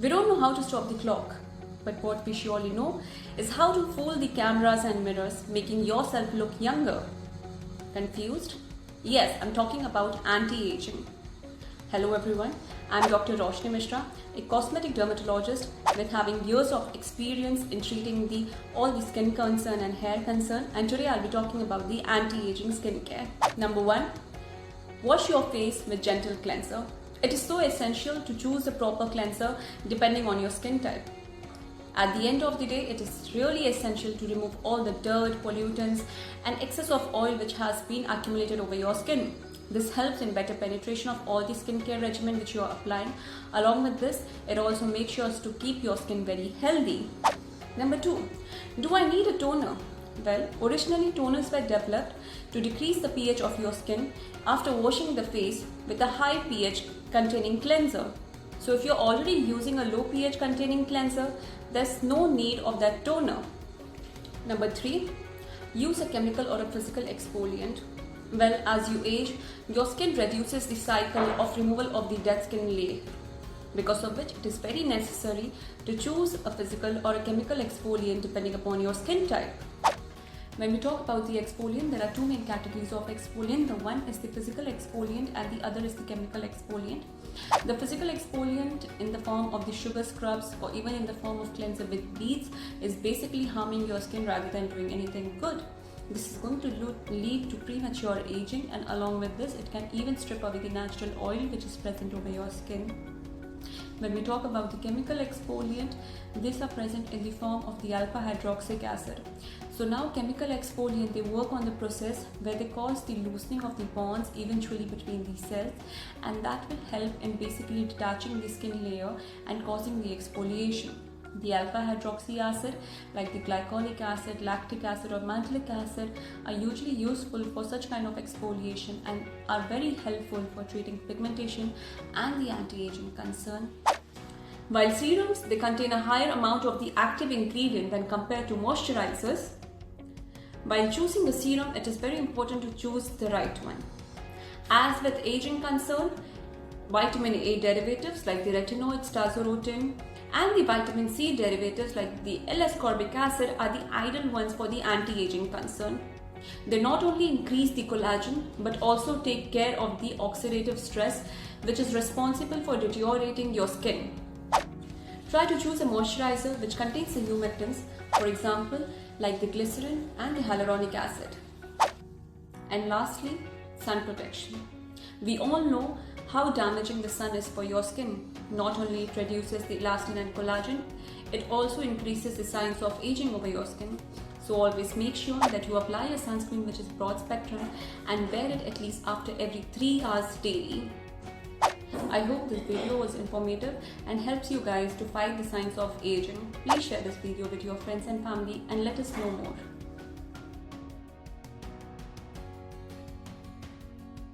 We don't know how to stop the clock, but what we surely know is how to fool the cameras and mirrors, making yourself look younger. Confused? Yes, I'm talking about anti-aging. Hello everyone, I'm Dr Roshni Mishra, a cosmetic dermatologist with having years of experience in treating all the skin concern and hair concern, and today I'll be talking about the anti-aging skincare. Number 1, wash your face with gentle cleanser. It is so essential to choose the proper cleanser depending on your skin type. At the end of the day, it is really essential to remove all the dirt, pollutants and excess of oil which has been accumulated over your skin. This helps in better penetration of all the skincare regimen which you are applying. Along with this, it also makes sure to keep your skin very healthy. Number 2, do I need a toner? Well, originally toners were developed to decrease the pH of your skin after washing the face with a high pH containing cleanser. So if you're already using a low pH containing cleanser, there's no need of that toner. Number 3, use a chemical or a physical exfoliant. Well, as you age, your skin reduces the cycle of removal of the dead skin layer, because of which it is very necessary to choose a physical or a chemical exfoliant depending upon your skin type. When we talk about the exfoliant, there are two main categories of exfoliant. The one is the physical exfoliant and the other is the chemical exfoliant. The physical exfoliant in the form of the sugar scrubs or even in the form of cleanser with beads is basically harming your skin rather than doing anything good. This is going to lead to premature aging, and along with this, it can even strip away the natural oil which is present over your skin. When we talk about the chemical exfoliant, these are present in the form of the alpha hydroxyic acid. So now chemical exfoliant, they work on the process where they cause the loosening of the bonds eventually between the cells, and that will help in basically detaching the skin layer and causing the exfoliation. The alpha hydroxy acid, like the glycolic acid, lactic acid or malic acid, are usually useful for such kind of exfoliation and are very helpful for treating pigmentation and the anti-aging concern. While serums, they contain a higher amount of the active ingredient when compared to moisturizers. While choosing a serum, it is very important to choose the right one. As with aging concern, vitamin A derivatives like the retinol, stazorotin, and the vitamin C derivatives like the L-ascorbic acid are the ideal ones for the anti-aging concern. They not only increase the collagen but also take care of the oxidative stress which is responsible for deteriorating your skin. Try to choose a moisturizer which contains the humectants, for example like the glycerin and the hyaluronic acid. And lastly, sun protection. We all know how damaging the sun is for your skin. Not only it reduces the elastin and collagen, it also increases the signs of aging over your skin. So always make sure that you apply a sunscreen which is broad spectrum and wear it at least after every 3 hours daily. I hope this video was informative and helps you guys to fight the signs of aging. Please share this video with your friends and family and let us know more.